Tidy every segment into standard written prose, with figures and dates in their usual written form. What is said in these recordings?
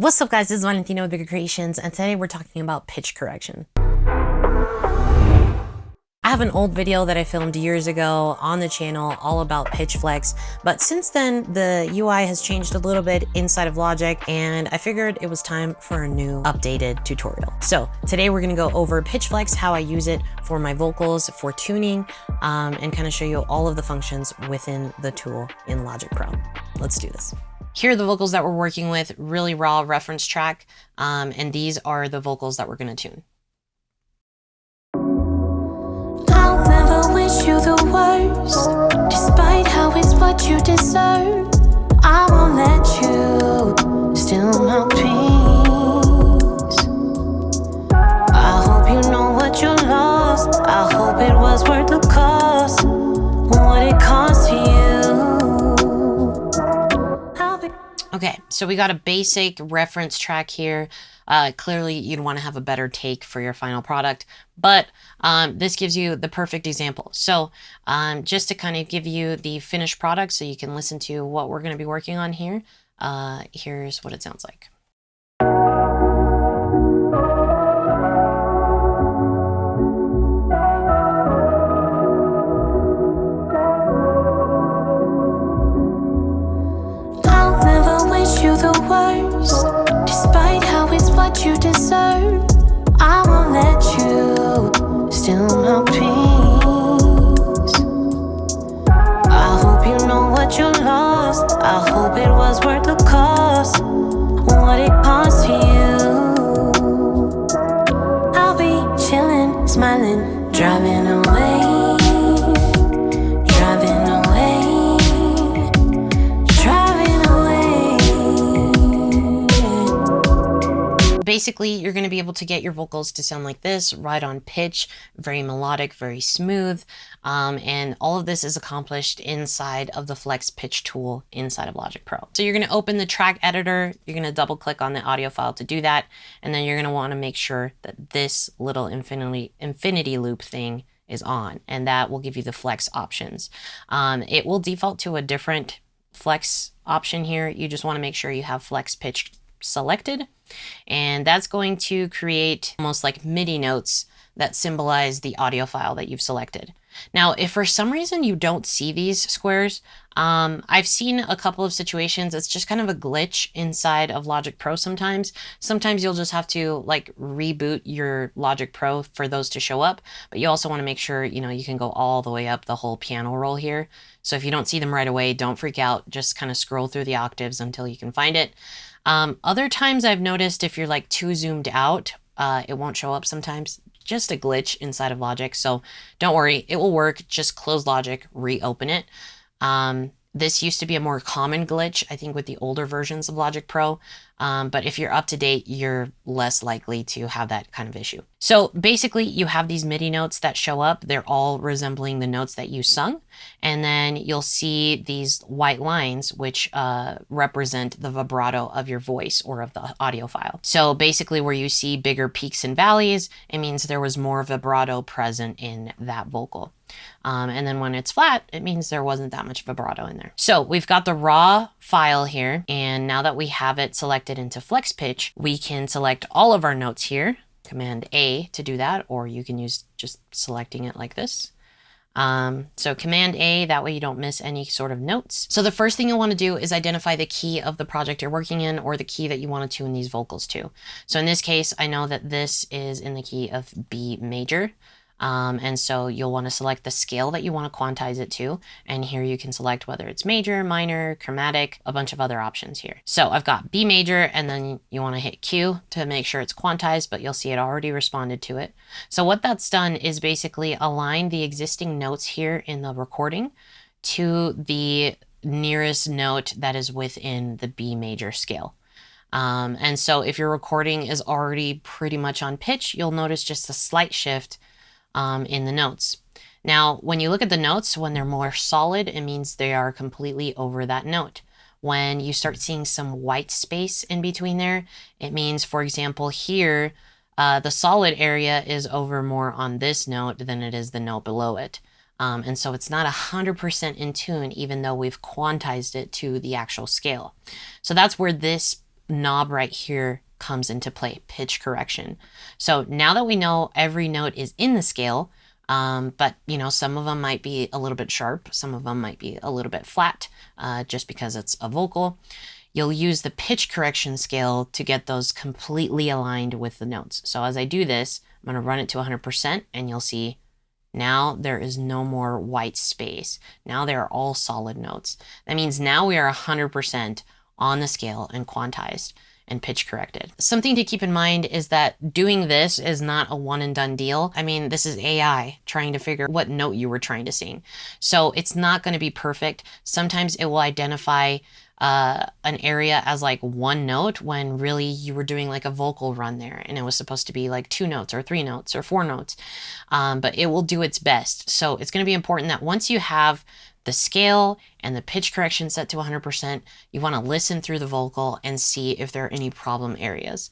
What's up guys, this is Valentina with Bigger Creations, and today we're talking about pitch correction. I have an old video that I filmed years ago on the channel all about pitch flex, but since then the UI has changed a little bit inside of Logic, and I figured it was time for a new updated tutorial. So today we're gonna go over pitch flex, how I use it for my vocals, for tuning, and kind of show you all of the functions within the tool in Logic Pro. Let's do this. Here are the vocals that we're working with, really raw reference track, and these are the vocals that we're gonna tune. I'll never wish you the worst, despite how it's what you deserve. I won't let you steal my peace. I hope you know what you lost. I hope it was worth the cost, what it cost to you. Okay, so we got a basic reference track here. Clearly you'd want to have a better take for your final product, but this gives you the perfect example. So just to kind of give you the finished product so you can listen to what we're going to be working on here, here's what it sounds like. You the worst, despite how it's what you deserve. I won't let you steal my peace. I hope you know what you lost. I hope it was worth the cost, what it cost to you. I'll be chilling, smiling, driving away. Basically, you're going to be able to get your vocals to sound like this, right on pitch, very melodic, very smooth. And all of this is accomplished inside of the Flex Pitch tool inside of Logic Pro. So you're going to open the track editor, you're going to double click on the audio file to do that. And then you're going to want to make sure that this little infinity loop thing is on, and that will give you the flex options. It will default to a different flex option here. You just want to make sure you have Flex Pitch selected, and that's going to create almost like MIDI notes that symbolize the audio file that you've selected. Now, if for some reason you don't see these squares, I've seen a couple of situations. It's just kind of a glitch inside of Logic Pro sometimes. Sometimes you'll just have to like reboot your Logic Pro for those to show up, but you also want to make sure, you know, you can go all the way up the whole piano roll here. So if you don't see them right away, don't freak out. Just kind of scroll through the octaves until you can find it. Other times I've noticed if you're like too zoomed out, it won't show up sometimes. Just a glitch inside of Logic. So don't worry, it will work. Just close Logic, reopen it. This used to be a more common glitch, I think, with the older versions of Logic Pro. But if you're up to date, you're less likely to have that kind of issue. So basically, you have these MIDI notes that show up. They're all resembling the notes that you sung. And then you'll see these white lines, which represent the vibrato of your voice or of the audio file. So basically, where you see bigger peaks and valleys, it means there was more vibrato present in that vocal. And then when it's flat, it means there wasn't that much vibrato in there. So we've got the raw file here, and now that we have it selected into Flex Pitch, we can select all of our notes here, Command A to do that, or you can use just selecting it like this. So Command A, that way you don't miss any sort of notes. So the first thing you'll want to do is identify the key of the project you're working in, or the key that you want to tune these vocals to. So in this case, I know that this is in the key of B major. And so you'll want to select the scale that you want to quantize it to. And here you can select whether it's major, minor, chromatic, a bunch of other options here. So I've got B major, and then you want to hit Q to make sure it's quantized, but you'll see it already responded to it. So what that's done is basically align the existing notes here in the recording to the nearest note that is within the B major scale. And so if your recording is already pretty much on pitch, you'll notice just a slight shift in the notes. Now, when you look at the notes, when they're more solid, it means they are completely over that note. When you start seeing some white space in between there, it means, for example, here, the solid area is over more on this note than it is the note below it. And so it's not 100% in tune, even though we've quantized it to the actual scale. So that's where this knob right here comes into play, pitch correction. So now that we know every note is in the scale, but you know, some of them might be a little bit sharp, some of them might be a little bit flat, just because it's a vocal. You'll use the pitch correction scale to get those completely aligned with the notes. So as I do this, I'm going to run it to 100% and you'll see now there is no more white space. Now they are all solid notes. That means now we are 100% on the scale and quantized and pitch corrected. Something to keep in mind is that doing this is not a one and done deal. I mean, this is AI trying to figure what note you were trying to sing. So it's not going to be perfect. Sometimes it will identify an area as like one note when really you were doing like a vocal run there and it was supposed to be like 2 notes or 3 notes or 4 notes, but it will do its best. So it's going to be important that once you have the scale and the pitch correction set to 100%, you want to listen through the vocal and see if there are any problem areas.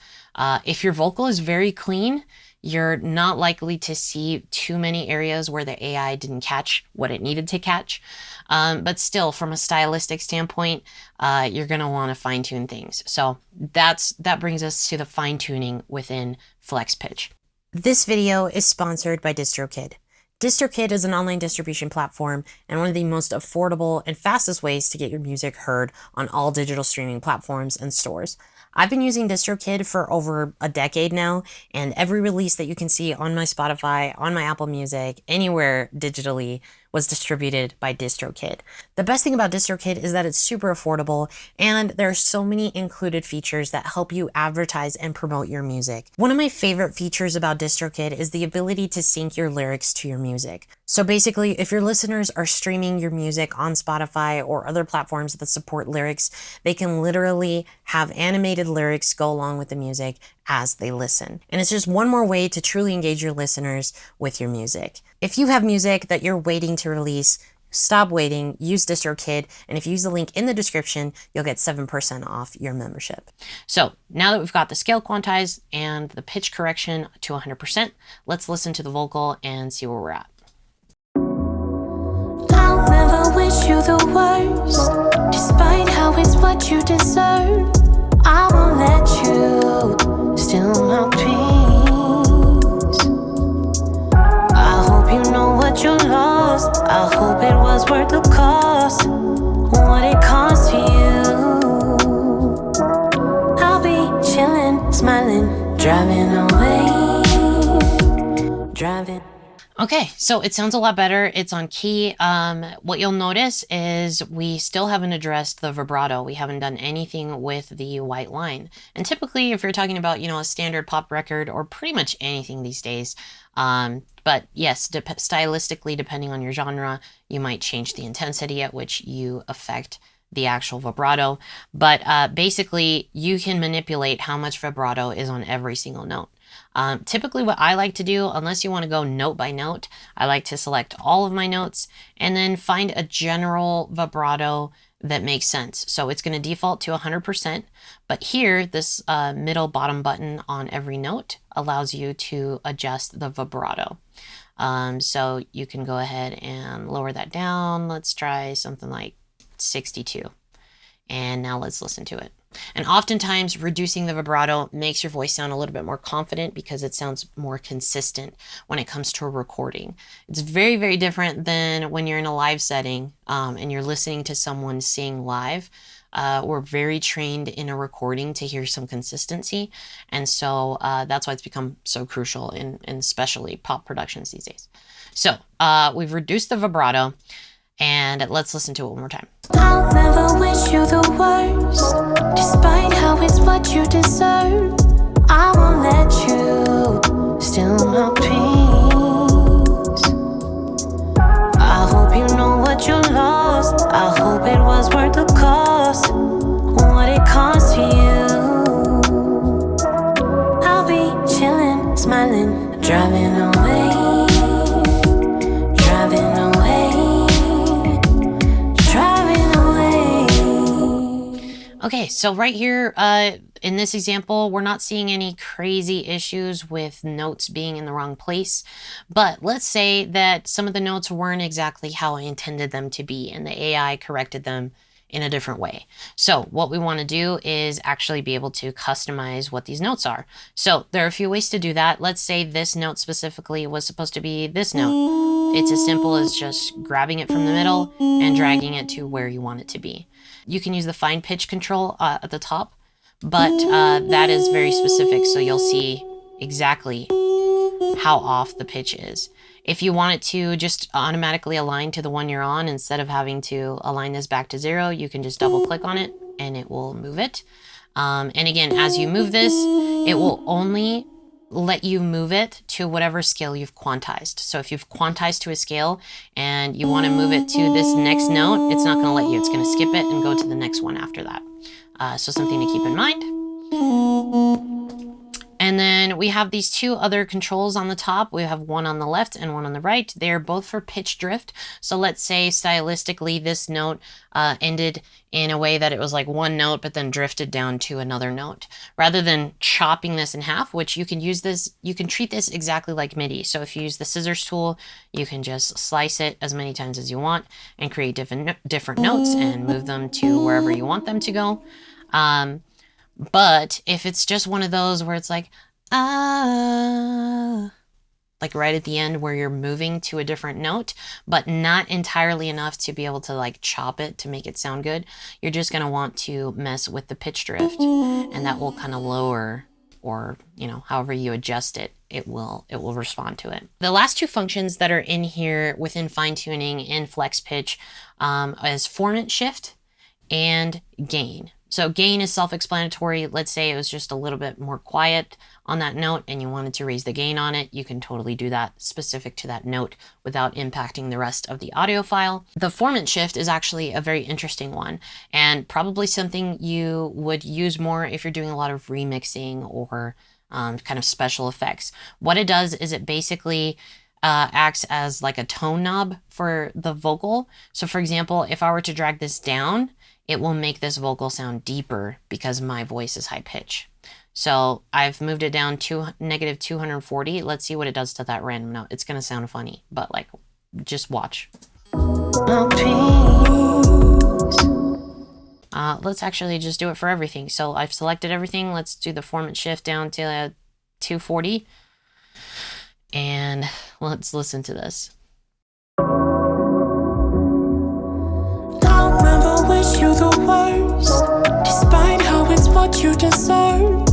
If your vocal is very clean, you're not likely to see too many areas where the AI didn't catch what it needed to catch. But still, from a stylistic standpoint, you're going to want to fine tune things. So that brings us to the fine tuning within flex pitch. This video is sponsored by DistroKid. DistroKid is an online distribution platform and one of the most affordable and fastest ways to get your music heard on all digital streaming platforms and stores. I've been using DistroKid for over a decade now, and every release that you can see on my Spotify, on my Apple Music, anywhere digitally was distributed by DistroKid. The best thing about DistroKid is that it's super affordable and there are so many included features that help you advertise and promote your music. One of my favorite features about DistroKid is the ability to sync your lyrics to your music. So basically, if your listeners are streaming your music on Spotify or other platforms that support lyrics, they can literally have animated lyrics go along with the music as they listen. And it's just one more way to truly engage your listeners with your music. If you have music that you're waiting to release, stop waiting, use DistroKid, and if you use the link in the description, you'll get 7% off your membership. So now that we've got the scale quantized and the pitch correction to 100%, let's listen to the vocal and see where we're at. I'll never wish you the worst, despite how it's what you deserve. I won't let you steal my peace. I hope you know what you lost. I hope it was worth the cost, what it cost to you. I'll be chilling, smiling, driving away, driving. Okay, so it sounds a lot better. It's on key. What you'll notice is we still haven't addressed the vibrato. We haven't done anything with the white line. And typically, if you're talking about, you know, a standard pop record or pretty much anything these days, but yes, stylistically, depending on your genre, you might change the intensity at which you affect the actual vibrato. But basically, you can manipulate how much vibrato is on every single note. Typically what I like to do, unless you want to go note by note, I like to select all of my notes and then find a general vibrato that makes sense. So it's going to default to 100%, but here, this middle bottom button on every note allows you to adjust the vibrato. So you can go ahead and lower that down. Let's try something like 62. And now let's listen to it. And oftentimes reducing the vibrato makes your voice sound a little bit more confident because it sounds more consistent when it comes to a recording. It's very, very different than when you're in a live setting and you're listening to someone sing live. We're very trained in a recording to hear some consistency. And so that's why it's become so crucial in especially pop productions these days. So we've reduced the vibrato. And let's listen to it one more time. I'll never wish you the worst, despite how it's what you deserve. I won't let you steal my peace. I hope you know what you lost. I hope it was worth the cost, what it cost to you. I'll be chilling, smiling, driving away, driving away. Okay, so right here in this example, we're not seeing any crazy issues with notes being in the wrong place. But let's say that some of the notes weren't exactly how I intended them to be and the AI corrected them in a different way. So what we want to do is actually be able to customize what these notes are. So there are a few ways to do that. Let's say this note specifically was supposed to be this note. It's as simple as just grabbing it from the middle and dragging it to where you want it to be. You can use the fine pitch control at the top, but that is very specific, so you'll see exactly how off the pitch is. If you want it to just automatically align to the one you're on, instead of having to align this back to 0, you can just double click on it and it will move it. And again, as you move this, it will only let you move it to whatever scale you've quantized. So if you've quantized to a scale and you want to move it to this next note, it's not going to let you. It's going to skip it and go to the next one after that. So something to keep in mind. And then we have these two other controls on the top. We have one on the left and one on the right. They're both for pitch drift. So let's say stylistically this note ended in a way that it was like one note but then drifted down to another note. Rather than chopping this in half, which you can use this, you can treat this exactly like MIDI. So if you use the scissors tool, you can just slice it as many times as you want and create different notes and move them to wherever you want them to go. But if it's just one of those where it's like, like right at the end where you're moving to a different note, but not entirely enough to be able to like chop it to make it sound good, you're just going to want to mess with the pitch drift, and that will kind of lower, or, you know, however you adjust it, it will respond to it. The last two functions that are in here within fine tuning in flex pitch is formant shift and gain. So gain is self-explanatory. Let's say it was just a little bit more quiet on that note and you wanted to raise the gain on it. You can totally do that specific to that note without impacting the rest of the audio file. The formant shift is actually a very interesting one, and probably something you would use more if you're doing a lot of remixing or kind of special effects. What it does is it basically acts as like a tone knob for the vocal. So for example, if I were to drag this down, it will make this vocal sound deeper because my voice is high pitch. So I've moved it down to -240. Let's see what it does to that random note. It's going to sound funny, but like, just watch. Let's actually just do it for everything. So I've selected everything. Let's do the formant shift down to 240. And let's listen to this. Wish you the worst, despite how it's what you deserve.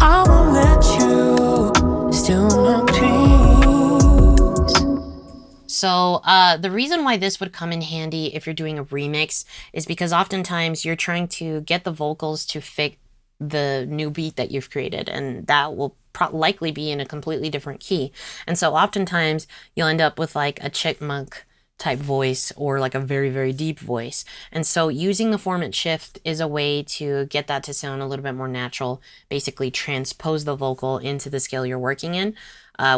I won't let you steal my peace. So the reason why this would come in handy if you're doing a remix is because oftentimes you're trying to get the vocals to fit the new beat that you've created, and that will likely be in a completely different key. And so oftentimes you'll end up with like a chipmunk type voice or like a very, very deep voice. And so using the formant shift is a way to get that to sound a little bit more natural, basically transpose the vocal into the scale you're working in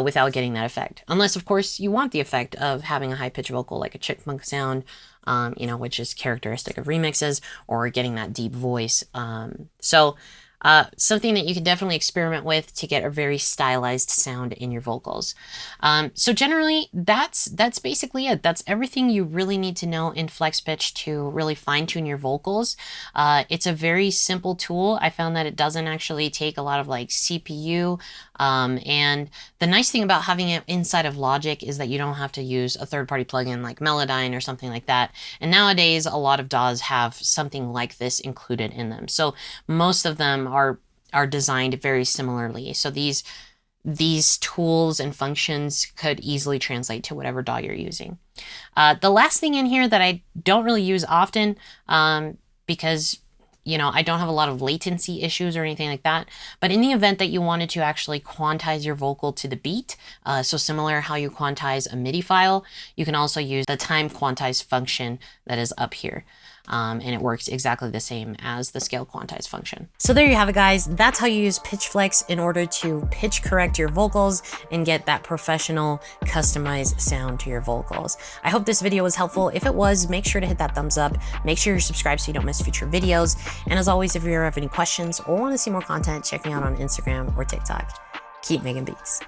without getting that effect. Unless, of course, you want the effect of having a high-pitched vocal like a chipmunk sound, you know, which is characteristic of remixes, or getting that deep voice. Something that you can definitely experiment with to get a very stylized sound in your vocals. So generally, that's basically it. That's everything you really need to know in flex pitch to really fine tune your vocals. It's a very simple tool. I found that it doesn't actually take a lot of like CPU. And the nice thing about having it inside of Logic is that you don't have to use a third-party plugin like Melodyne or something like that. And nowadays, a lot of DAWs have something like this included in them. So most of them are designed very similarly. So these tools and functions could easily translate to whatever DAW you're using. The last thing in here that I don't really use often, because you know, I don't have a lot of latency issues or anything like that. But in the event that you wanted to actually quantize your vocal to the beat, so similar how you quantize a MIDI file, you can also use the time quantize function that is up here. And it works exactly the same as the scale quantize function. So there you have it, guys. That's how you use pitch flex in order to pitch correct your vocals and get that professional customized sound to your vocals. I hope this video was helpful. If it was, make sure to hit that thumbs up. Make sure you're subscribed so you don't miss future videos. And as always, if you ever have any questions or want to see more content, check me out on Instagram or TikTok. Keep making beats.